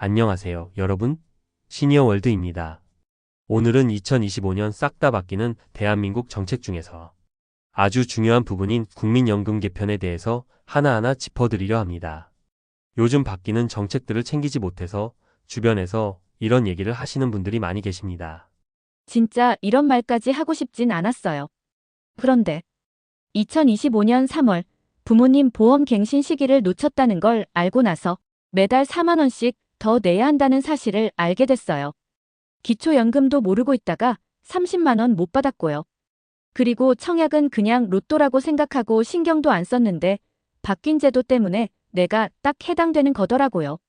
안녕하세요, 여러분. 시니어월드입니다. 오늘은 2025년 싹 다 바뀌는 대한민국 정책 중에서 아주 중요한 부분인 국민연금 개편에 대해서 하나하나 짚어드리려 합니다. 요즘 바뀌는 정책들을 챙기지 못해서 주변에서 이런 얘기를 하시는 분들이 많이 계십니다. 진짜 이런 말까지 하고 싶진 않았어요. 그런데 2025년 3월 부모님 보험 갱신 시기를 놓쳤다는 걸 알고 나서 매달 4만 원씩 더 내야 한다는 사실을 알게 됐어요. 기초연금도 모르고 있다가 30만 원 못 받았고요. 그리고 청약은 그냥 로또라고 생각하고 신경도 안 썼는데 바뀐 제도 때문에 내가 딱 해당되는 거더라고요.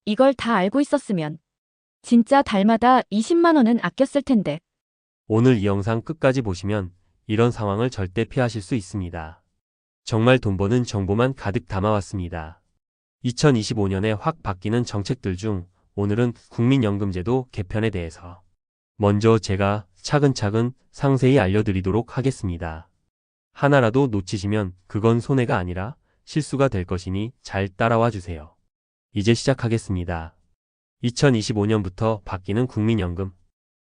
이걸 다 알고 있었으면 진짜 달마다 20만 원은 아꼈을 텐데. 오늘 이 영상 끝까지 보시면 이런 상황을 절대 피하실 수 있습니다. 정말 돈 버는 정보만 가득 담아왔습니다. 2025년에 확 바뀌는 정책들 중 오늘은 국민연금제도 개편에 대해서 먼저 제가 차근차근 상세히 알려드리도록 하겠습니다. 하나라도 놓치시면 그건 손해가 아니라 실수가 될 것이니 잘 따라와 주세요. 이제 시작하겠습니다. 2025년부터 바뀌는 국민연금.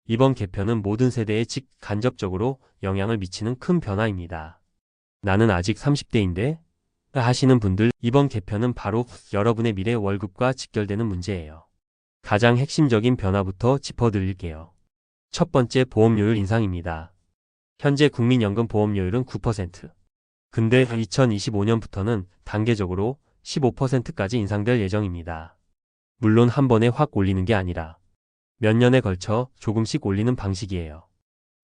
이번 개편은 모든 세대에 직간접적으로 영향을 미치는 큰 변화입니다. 나는 아직 30대인데 하시는 분들, 이번 개편은 바로 여러분의 미래 월급과 직결되는 문제예요. 가장 핵심적인 변화부터 짚어드릴게요. 첫 번째, 보험료율 인상입니다. 현재 국민연금 보험료율은 9%. 근데 2025년부터는 단계적으로 15%까지 인상될 예정입니다. 물론 한 번에 확 올리는 게 아니라 몇 년에 걸쳐 조금씩 올리는 방식이에요.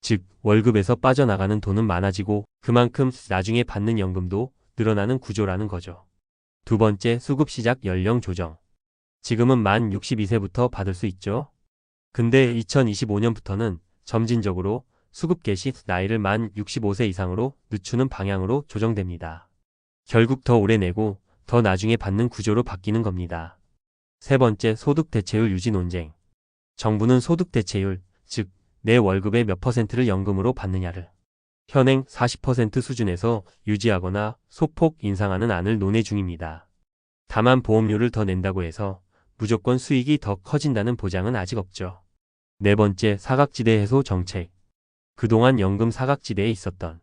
즉, 월급에서 빠져나가는 돈은 많아지고 그만큼 나중에 받는 연금도 늘어나는 구조라는 거죠. 두 번째, 수급 시작 연령 조정. 지금은 만 62세부터 받을 수 있죠. 근데 2025년부터는 점진적으로 수급 개시 나이를 만 65세 이상으로 늦추는 방향으로 조정됩니다. 결국 더 오래 내고 더 나중에 받는 구조로 바뀌는 겁니다. 세 번째, 소득 대체율 유지 논쟁. 정부는 소득 대체율, 즉 내 월급의 몇 퍼센트를 연금으로 받느냐를 현행 40% 수준에서 유지하거나 소폭 인상하는 안을 논의 중입니다. 다만 보험료를 더 낸다고 해서 무조건 수익이 더 커진다는 보장은 아직 없죠. 네 번째, 사각지대 해소 정책. 그동안 연금 사각지대에 있었던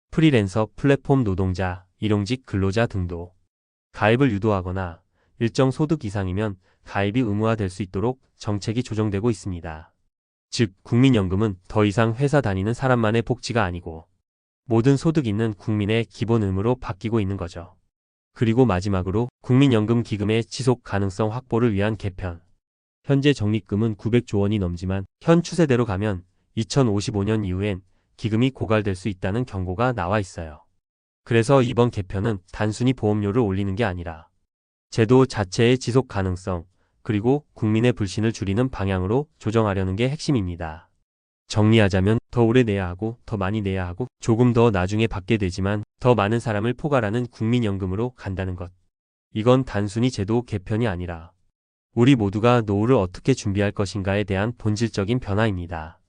프리랜서, 플랫폼 노동자, 일용직 근로자 등도 가입을 유도하거나 일정 소득 이상이면 가입이 의무화될 수 있도록 정책이 조정되고 있습니다. 즉, 국민연금은 더 이상 회사 다니는 사람만의 복지가 아니고 모든 소득 있는 국민의 기본 의무로 바뀌고 있는 거죠. 그리고 마지막으로 국민연금 기금의 지속 가능성 확보를 위한 개편. 현재 적립금은 900조 원이 넘지만 현 추세대로 가면 2055년 이후엔 기금이 고갈될 수 있다는 경고가 나와 있어요. 그래서 이번 개편은 단순히 보험료를 올리는 게 아니라 제도 자체의 지속 가능성, 그리고 국민의 불신을 줄이는 방향으로 조정하려는 게 핵심입니다. 정리하자면 더 오래 내야 하고 더 많이 내야 하고 조금 더 나중에 받게 되지만 더 많은 사람을 포괄하는 국민연금으로 간다는 것. 이건 단순히 제도 개편이 아니라 우리 모두가 노후를 어떻게 준비할 것인가에 대한 본질적인 변화입니다.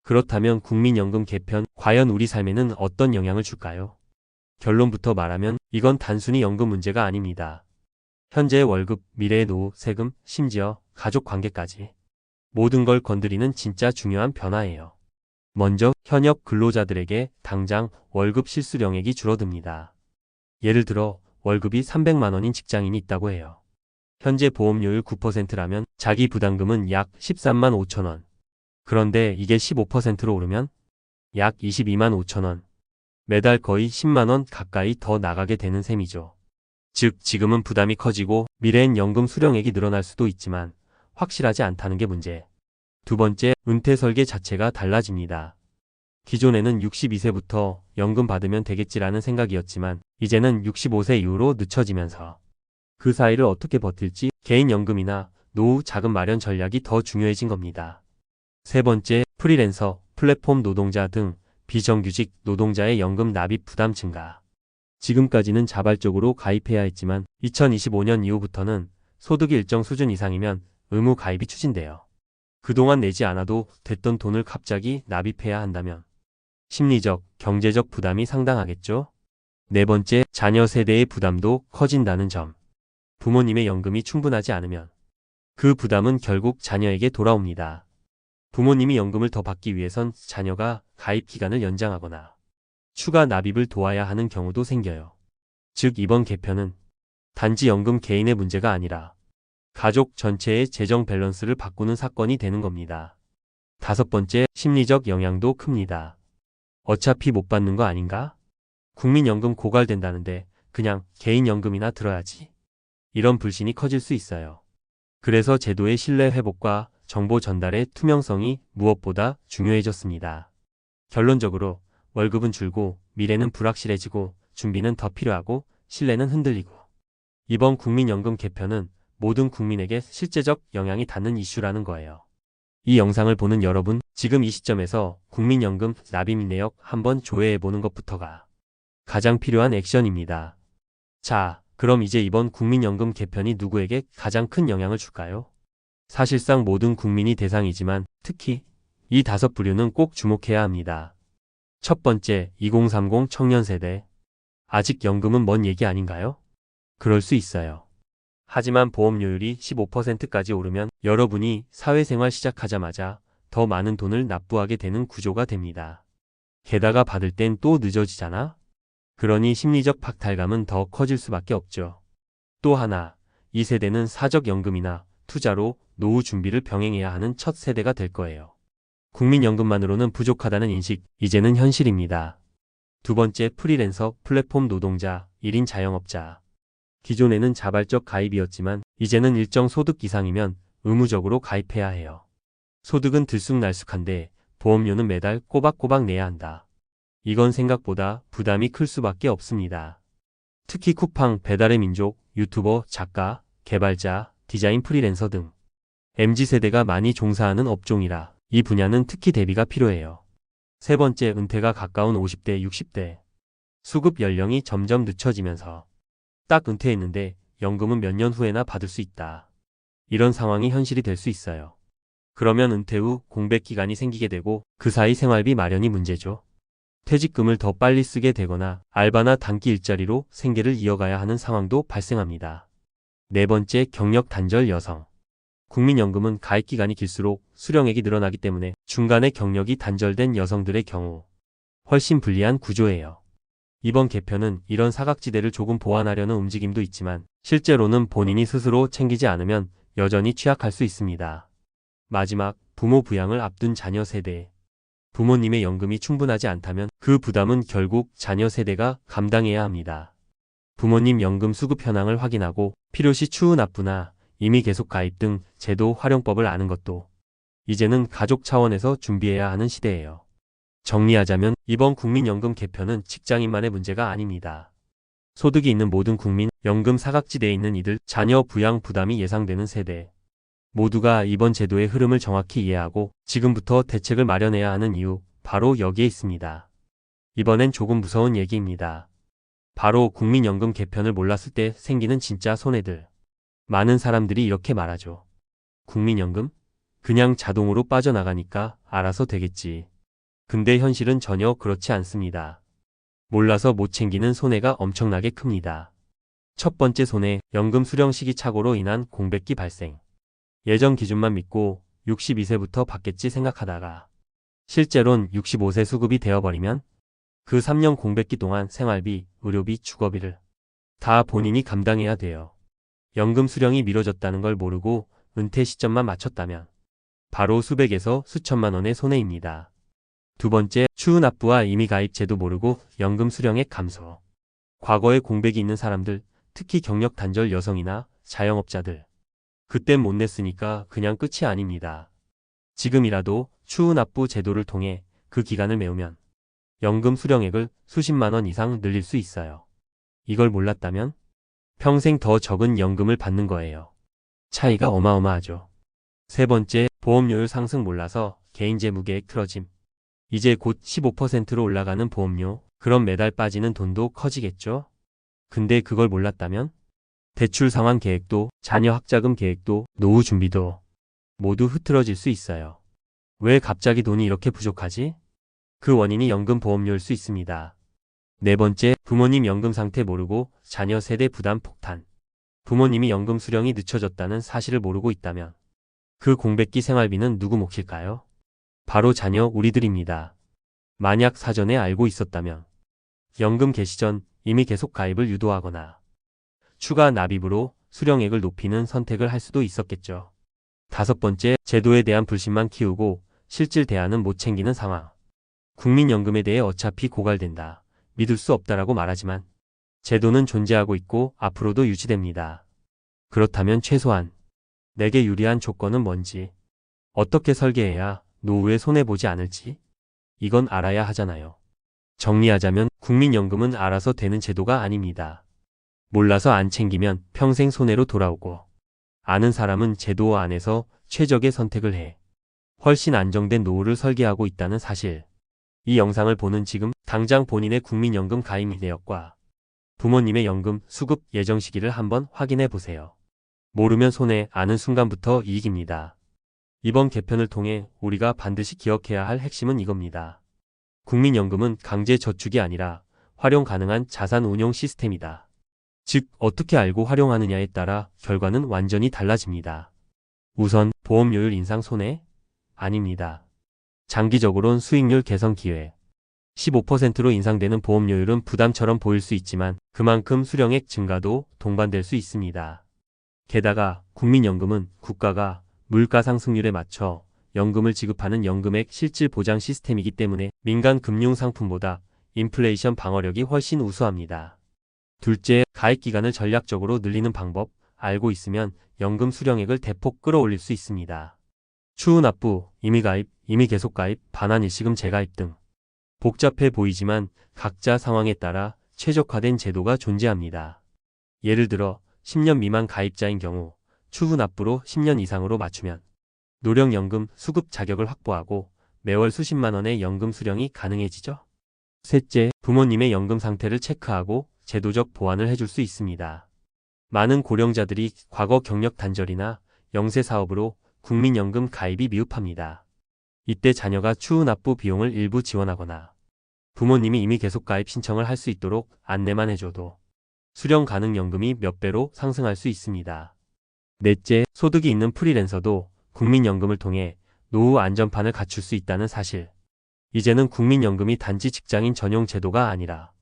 그렇다면 국민연금 개편, 과연 우리 삶에는 어떤 영향을 줄까요? 결론부터 말하면 이건 단순히 연금 문제가 아닙니다. 현재의 월급, 미래의 노후, 세금, 심지어 가족 관계까지 모든 걸 건드리는 진짜 중요한 변화예요. 먼저 현역 근로자들에게 당장 월급 실수령액이 줄어듭니다. 예를 들어 월급이 300만 원인 직장인이 있다고 해요. 현재 보험료율 9%라면 자기 부담금은 약 13만 5천 원. 그런데 이게 15%로 오르면 약 22만 5천 원. 매달 거의 10만 원 가까이 더 나가게 되는 셈이죠. 즉, 지금은 부담이 커지고 미래엔 연금 수령액이 늘어날 수도 있지만 확실하지 않다는 게 문제. 두 번째, 은퇴 설계 자체가 달라집니다. 기존에는 62세부터 연금 받으면 되겠지라는 생각이었지만 이제는 65세 이후로 늦춰지면서 그 사이를 어떻게 버틸지 개인연금이나 노후 자금 마련 전략이 더 중요해진 겁니다. 세 번째, 프리랜서, 플랫폼 노동자 등 비정규직 노동자의 연금 납입 부담 증가. 지금까지는 자발적으로 가입해야 했지만 2025년 이후부터는 소득이 일정 수준 이상이면 의무 가입이 추진돼요. 그동안 내지 않아도 됐던 돈을 갑자기 납입해야 한다면 심리적, 경제적 부담이 상당하겠죠? 네 번째, 자녀 세대의 부담도 커진다는 점. 부모님의 연금이 충분하지 않으면 그 부담은 결국 자녀에게 돌아옵니다. 부모님이 연금을 더 받기 위해선 자녀가 가입 기간을 연장하거나 추가 납입을 도와야 하는 경우도 생겨요. 즉 이번 개편은 단지 연금 개인의 문제가 아니라 가족 전체의 재정 밸런스를 바꾸는 사건이 되는 겁니다. 다섯 번째, 심리적 영향도 큽니다. 어차피 못 받는 거 아닌가? 국민연금 고갈된다는데 그냥 개인연금이나 들어야지. 이런 불신이 커질 수 있어요. 그래서 제도의 신뢰 회복과 정보 전달의 투명성이 무엇보다 중요해졌습니다. 결론적으로 월급은 줄고 미래는 불확실해지고 준비는 더 필요하고 신뢰는 흔들리고 이번 국민연금 개편은 모든 국민에게 실제적 영향이 닿는 이슈라는 거예요. 이 영상을 보는 여러분, 지금 이 시점에서 국민연금 납입 내역 한번 조회해보는 것부터가 가장 필요한 액션입니다. 자, 그럼 이제 이번 국민연금 개편이 누구에게 가장 큰 영향을 줄까요? 사실상 모든 국민이 대상이지만 특히 이 다섯 부류는 꼭 주목해야 합니다. 첫 번째, 2030 청년 세대. 아직 연금은 먼 얘기 아닌가요? 그럴 수 있어요. 하지만 보험료율이 15%까지 오르면 여러분이 사회생활 시작하자마자 더 많은 돈을 납부하게 되는 구조가 됩니다. 게다가 받을 땐 또 늦어지잖아? 그러니 심리적 박탈감은 더 커질 수밖에 없죠. 또 하나, 이 세대는 사적연금이나 투자로 노후 준비를 병행해야 하는 첫 세대가 될 거예요. 국민연금만으로는 부족하다는 인식, 이제는 현실입니다. 두 번째, 프리랜서, 플랫폼 노동자, 1인 자영업자. 기존에는 자발적 가입이었지만 이제는 일정 소득 이상이면 의무적으로 가입해야 해요. 소득은 들쑥날쑥한데 보험료는 매달 꼬박꼬박 내야 한다. 이건 생각보다 부담이 클 수밖에 없습니다. 특히 쿠팡, 배달의 민족, 유튜버, 작가, 개발자, 디자인 프리랜서 등 MZ세대가 많이 종사하는 업종이라 이 분야는 특히 대비가 필요해요. 세 번째, 은퇴가 가까운 50대, 60대. 수급 연령이 점점 늦춰지면서 딱 은퇴했는데 연금은 몇 년 후에나 받을 수 있다. 이런 상황이 현실이 될 수 있어요. 그러면 은퇴 후 공백 기간이 생기게 되고 그 사이 생활비 마련이 문제죠. 퇴직금을 더 빨리 쓰게 되거나 알바나 단기 일자리로 생계를 이어가야 하는 상황도 발생합니다. 네 번째, 경력 단절 여성. 국민연금은 가입 기간이 길수록 수령액이 늘어나기 때문에 중간에 경력이 단절된 여성들의 경우 훨씬 불리한 구조예요. 이번 개편은 이런 사각지대를 조금 보완하려는 움직임도 있지만 실제로는 본인이 스스로 챙기지 않으면 여전히 취약할 수 있습니다. 마지막, 부모 부양을 앞둔 자녀 세대. 부모님의 연금이 충분하지 않다면 그 부담은 결국 자녀 세대가 감당해야 합니다. 부모님 연금 수급 현황을 확인하고 필요시 추후 납부나 이미 계속 가입 등 제도 활용법을 아는 것도 이제는 가족 차원에서 준비해야 하는 시대예요. 정리하자면 이번 국민연금 개편은 직장인만의 문제가 아닙니다. 소득이 있는 모든 국민, 연금 사각지대에 있는 이들, 자녀 부양 부담이 예상되는 세대 모두가 이번 제도의 흐름을 정확히 이해하고 지금부터 대책을 마련해야 하는 이유, 바로 여기에 있습니다. 이번엔 조금 무서운 얘기입니다. 바로 국민연금 개편을 몰랐을 때 생기는 진짜 손해들. 많은 사람들이 이렇게 말하죠. 국민연금? 그냥 자동으로 빠져나가니까 알아서 되겠지. 근데 현실은 전혀 그렇지 않습니다. 몰라서 못 챙기는 손해가 엄청나게 큽니다. 첫 번째 손해, 연금 수령 시기착오로 인한 공백기 발생. 예전 기준만 믿고 62세부터 받겠지 생각하다가 실제론 65세 수급이 되어버리면 그 3년 공백기 동안 생활비, 의료비, 주거비를 다 본인이 감당해야 돼요. 연금 수령이 미뤄졌다는 걸 모르고 은퇴 시점만 맞췄다면 바로 수백에서 수천만 원의 손해입니다. 두 번째, 추후 납부와 이미 가입 제도 모르고 연금 수령액 감소. 과거에 공백이 있는 사람들, 특히 경력 단절 여성이나 자영업자들. 그땐 못 냈으니까 그냥 끝이 아닙니다. 지금이라도 추후 납부 제도를 통해 그 기간을 메우면 연금 수령액을 수십만 원 이상 늘릴 수 있어요. 이걸 몰랐다면 평생 더 적은 연금을 받는 거예요. 차이가 어마어마하죠. 세 번째, 보험료율 상승 몰라서 개인 재무계획 틀어짐. 이제 곧 15%로 올라가는 보험료, 그럼 매달 빠지는 돈도 커지겠죠? 근데 그걸 몰랐다면 대출 상환 계획도, 자녀 학자금 계획도, 노후 준비도 모두 흐트러질 수 있어요. 왜 갑자기 돈이 이렇게 부족하지? 그 원인이 연금 보험료일 수 있습니다. 네 번째, 부모님 연금 상태 모르고 자녀 세대 부담 폭탄. 부모님이 연금 수령이 늦춰졌다는 사실을 모르고 있다면 그 공백기 생활비는 누구 몫일까요? 바로 자녀 우리들입니다. 만약 사전에 알고 있었다면 연금 개시 전 이미 계속 가입을 유도하거나 추가 납입으로 수령액을 높이는 선택을 할 수도 있었겠죠. 다섯 번째, 제도에 대한 불신만 키우고 실질 대안은 못 챙기는 상황. 국민연금에 대해 어차피 고갈된다, 믿을 수 없다라고 말하지만 제도는 존재하고 있고 앞으로도 유지됩니다. 그렇다면 최소한 내게 유리한 조건은 뭔지, 어떻게 설계해야 노후에 손해보지 않을지, 이건 알아야 하잖아요. 정리하자면 국민연금은 알아서 되는 제도가 아닙니다. 몰라서 안 챙기면 평생 손해로 돌아오고, 아는 사람은 제도 안에서 최적의 선택을 해 훨씬 안정된 노후를 설계하고 있다는 사실. 이 영상을 보는 지금 당장 본인의 국민연금 가입 내역과 부모님의 연금 수급 예정 시기를 한번 확인해 보세요. 모르면 손해, 아는 순간부터 이익입니다. 이번 개편을 통해 우리가 반드시 기억해야 할 핵심은 이겁니다. 국민연금은 강제 저축이 아니라 활용 가능한 자산 운용 시스템이다. 즉, 어떻게 알고 활용하느냐에 따라 결과는 완전히 달라집니다. 우선 보험료율 인상 손해? 아닙니다. 장기적으론 수익률 개선 기회. 15%로 인상되는 보험료율은 부담처럼 보일 수 있지만 그만큼 수령액 증가도 동반될 수 있습니다. 게다가 국민연금은 국가가 물가 상승률에 맞춰 연금을 지급하는 연금액 실질 보장 시스템이기 때문에 민간 금융 상품보다 인플레이션 방어력이 훨씬 우수합니다. 둘째, 가입 기간을 전략적으로 늘리는 방법 알고 있으면 연금 수령액을 대폭 끌어올릴 수 있습니다. 추후 납부, 이미 가입, 이미 계속 가입, 반환 일시금 재가입 등 복잡해 보이지만 각자 상황에 따라 최적화된 제도가 존재합니다. 예를 들어 10년 미만 가입자인 경우 추후 납부로 10년 이상으로 맞추면 노령연금 수급 자격을 확보하고 매월 수십만 원의 연금 수령이 가능해지죠. 셋째, 부모님의 연금 상태를 체크하고 제도적 보완을 해줄 수 있습니다. 많은 고령자들이 과거 경력 단절이나 영세 사업으로 국민연금 가입이 미흡합니다. 이때 자녀가 추후 납부 비용을 일부 지원하거나 부모님이 이미 계속 가입 신청을 할 수 있도록 안내만 해줘도 수령 가능 연금이 몇 배로 상승할 수 있습니다. 넷째, 소득이 있는 프리랜서도 국민연금을 통해 노후 안전판을 갖출 수 있다는 사실. 이제는 국민연금이 단지 직장인 전용 제도가 아니라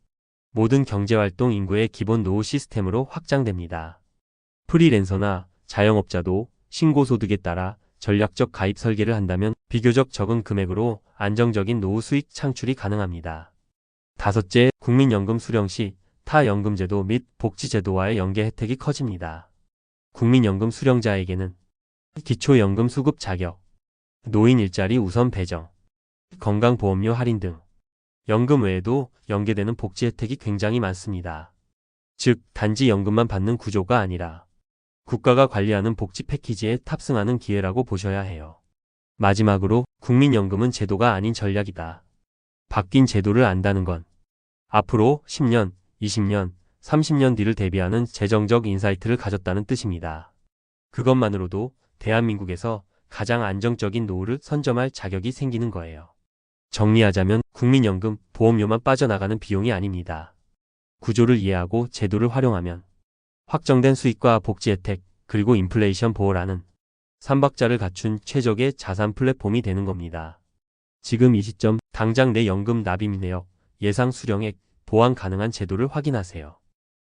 모든 경제활동 인구의 기본 노후 시스템으로 확장됩니다. 프리랜서나 자영업자도 신고소득에 따라 전략적 가입 설계를 한다면 비교적 적은 금액으로 안정적인 노후 수익 창출이 가능합니다. 다섯째, 국민연금 수령 시 타 연금제도 및 복지제도와의 연계 혜택이 커집니다. 국민연금 수령자에게는 기초연금 수급 자격, 노인 일자리 우선 배정, 건강보험료 할인 등 연금 외에도 연계되는 복지 혜택이 굉장히 많습니다. 즉, 단지 연금만 받는 구조가 아니라 국가가 관리하는 복지 패키지에 탑승하는 기회라고 보셔야 해요. 마지막으로 국민연금은 제도가 아닌 전략이다. 바뀐 제도를 안다는 건 앞으로 10년, 20년, 30년 뒤를 대비하는 재정적 인사이트를 가졌다는 뜻입니다. 그것만으로도 대한민국에서 가장 안정적인 노후를 선점할 자격이 생기는 거예요. 정리하자면 국민연금, 보험료만 빠져나가는 비용이 아닙니다. 구조를 이해하고 제도를 활용하면 확정된 수익과 복지 혜택, 그리고 인플레이션 보호라는 3박자를 갖춘 최적의 자산 플랫폼이 되는 겁니다. 지금 이 시점 당장 내 연금 납입 내역, 예상 수령액, 보완 가능한 제도를 확인하세요.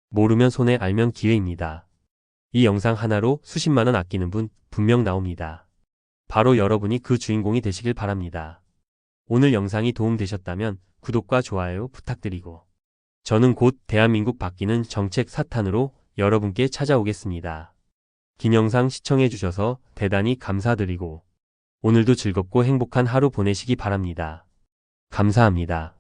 모르면 손해, 알면 기회입니다. 이 영상 하나로 수십만 원 아끼는 분 분명 나옵니다. 바로 여러분이 그 주인공이 되시길 바랍니다. 오늘 영상이 도움되셨다면 구독과 좋아요 부탁드리고 저는 곧 대한민국 바뀌는 정책 사탄으로 여러분께 찾아오겠습니다. 긴 영상 시청해주셔서 대단히 감사드리고 오늘도 즐겁고 행복한 하루 보내시기 바랍니다. 감사합니다.